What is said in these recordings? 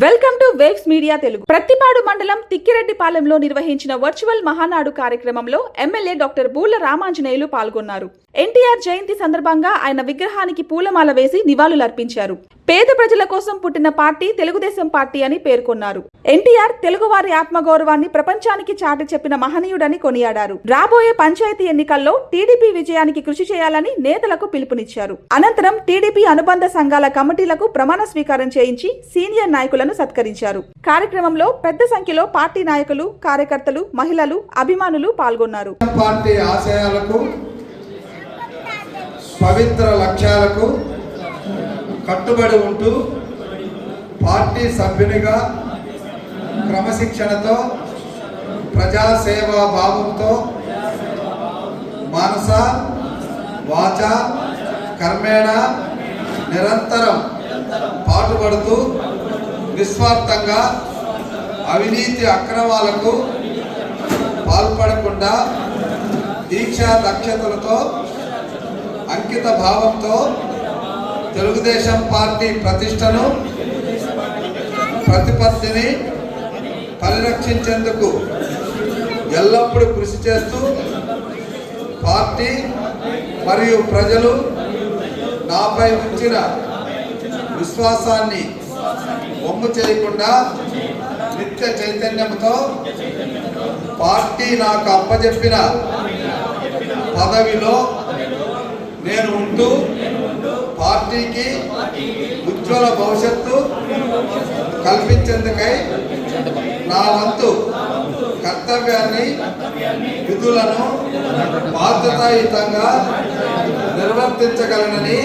Welcome to waves media Telugu. Prathipadu మండలం తిక్కిరెడ్డిపాలెంలో నిర్వహించిన virtual Mahanadu కార్యక్రమంలో ఎమ్మెల్యే డాక్టర్ బూల రామాంజనేయులు పాల్గొన్నారు. ఎన్టీఆర్ జయంతి సందర్భంగా ఆయన విగ్రహానికి పూలమాల వేసి నివాళులర్పించారు. పేద ప్రజల కోసం పుట్టిన పార్టీ తెలుగుదేశం పార్టీ అని పేర్కొన్నారు. ఎన్టీఆర్ తెలుగువారి ఆత్మగౌరవాన్ని ప్రపంచానికి చాటి చెప్పిన మహనీయుడని కొనియాడారు. రాబోయే పంచాయతీ ఎన్నికల్లో టీడీపీ విజయానికి కృషి చేయాలని నేతలకు పిలుపునిచ్చారు. అనంతరం టీడీపీ అనుబంధ సంఘాల కమిటీలకు ప్రమాణ స్వీకారం చేయించి సీనియర్ నాయకులను సత్కరించారు. కార్యక్రమంలో పెద్ద సంఖ్యలో పార్టీ నాయకులు, కార్యకర్తలు, మహిళలు, అభిమానులు పాల్గొన్నారు. పార్టీ ఆశయాలకు, పవిత్ర లక్ష్యాలకు కట్టుబడి ఉంటూ పార్టీ సభ్యునిగా క్రమశిక్షణతో, ప్రజాసేవా భావంతో మనస, వాచ, కర్మేణ నిరంతరం పాటుపడుతూ నిస్వార్థంగా అవినీతి అక్రమాలకు పాల్పడకుండా దీక్షా దక్షతలతో, అంకిత భావంతో తెలుగుదేశం పార్టీ ప్రతిష్టను, ప్రతిపత్తిని పరిరక్షించేందుకు ఎల్లప్పుడూ కృషి చేస్తూ పార్టీ మరియు ప్రజలు నాపై ఉంచిన విశ్వాసాన్ని వమ్ము చేయకుండా నిత్య చైతన్యంతో పార్టీ నాకు అప్పజెప్పిన పదవిలో నేను ఉంటూ పార్టీకి ఉజ్వల భవిష్యత్తు కల్పించేందుకై నా వంతు కర్తవ్యాన్ని, విధులను బాధ్యతాయుతంగా నిర్వర్తించగలనని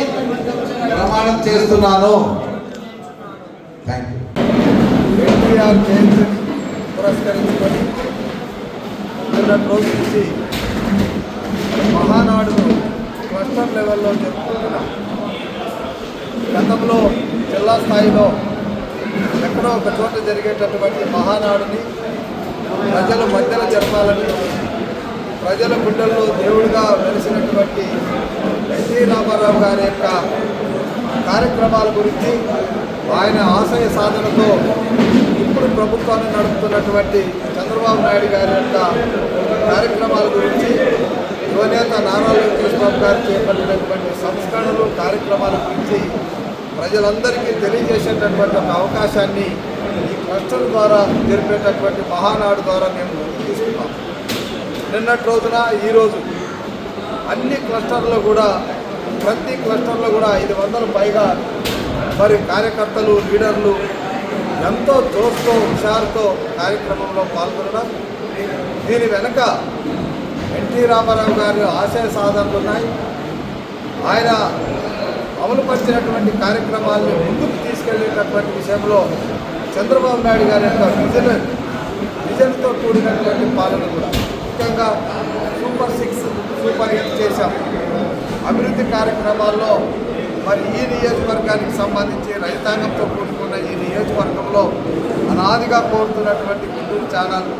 ప్రమాణం చేస్తున్నాను. ఎన్టీఆర్ జయంతిని పురస్కరించుకొని నిన్నటి రోజు నుంచి మహానాడును క్లస్టర్ లెవెల్లో జరుపుకుంటున్నాం. గతంలో జిల్లా స్థాయిలో ఎక్కడో ఒక చోట జరిగేటటువంటి మహానాడుని ప్రజల మధ్యలో జరపాలని, ప్రజల గుండెల్లో దేవుడిగా వెలిసినటువంటి ఎన్టీ రామారావు గారి యొక్క కార్యక్రమాల గురించి, ఆయన ఆశయ సాధనతో ఇప్పుడు ప్రభుత్వాన్ని నడుపుతున్నటువంటి చంద్రబాబు నాయుడు గారి యొక్క కార్యక్రమాల గురించి, యువనేత నారా లోకేష్ బాబు గారు చేపట్టినటువంటి సంస్కరణలు, కార్యక్రమాల గురించి ప్రజలందరికీ తెలియజేసేటటువంటి ఒక అవకాశాన్ని ఈ క్లస్టర్ ద్వారా జరిపేటటువంటి మహానాడు ద్వారా మేము తీసుకున్నాం. నిన్నటి రోజున ఈరోజు అన్ని క్లస్టర్లో కూడా, ప్రతి క్లస్టర్లో కూడా 500 పైగా మరి కార్యకర్తలు, లీడర్లు ఎంతో జోష్తో, హుషారుతో కార్యక్రమంలో పాల్గొనడం. దీని వెనుక ఎన్టీ రామారావు గారి ఆశయ సాధనలు ఉన్నాయి. ఆయన అమలుపరిచినటువంటి కార్యక్రమాలను ముందుకు తీసుకెళ్లేటటువంటి విషయంలో చంద్రబాబు నాయుడు గారి యొక్క విజన్తో కూడినటువంటి పాలన కూడా, ముఖ్యంగా సూపర్ 6, సూపర్ 8 చేశాం. అభివృద్ధి కార్యక్రమాల్లో మరి ఈ నియోజకవర్గానికి సంబంధించి రైతాంగంతో కూడుకున్న ఈ నియోజకవర్గంలో అనాదిగా కోరుతున్నటువంటి గుంటూరు ఛానల్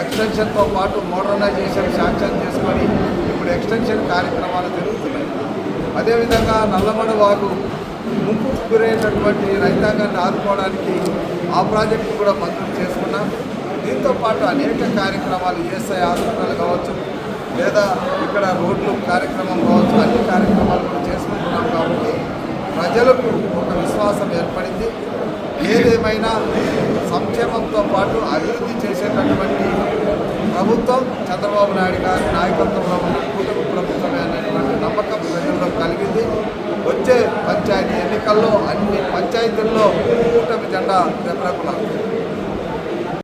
ఎక్స్టెన్షన్తో పాటు మోడర్నైజేషన్ శాంక్షన్ చేసుకొని ఇప్పుడు ఎక్స్టెన్షన్ కార్యక్రమాలు జరుగుతున్నాయి. అదేవిధంగా నల్లమడ వాగు ముంపుకు గురైనటువంటి రైతాంగాన్ని ఆదుకోవడానికి ఆ ప్రాజెక్టు కూడా మంజూరు చేసుకున్నాం. దీంతో పాటు అనేక కార్యక్రమాలు, ఈఎస్ఐ హాస్పిటల్ కావచ్చు, లేదా ఇక్కడ రోడ్లు కార్యక్రమం కావచ్చు, అన్ని కార్యక్రమాలు కూడా చేసుకుంటున్నాం. కాబట్టి ప్రజలకు ఒక విశ్వాసం ఏర్పడింది. ఏదేమైనా సంక్షేమంతో పాటు అభివృద్ధి చేసేటటువంటి ప్రభుత్వం చంద్రబాబు నాయుడు గారి నాయకత్వంలో ఉన్న కూటమి ప్రభుత్వమే అనేటువంటి నమ్మకం ప్రజల్లో కలిగింది. వచ్చే పంచాయతీ ఎన్నికల్లో అన్ని పంచాయతీల్లో కూటమి జెండా రెపరెపలాడుతుంది.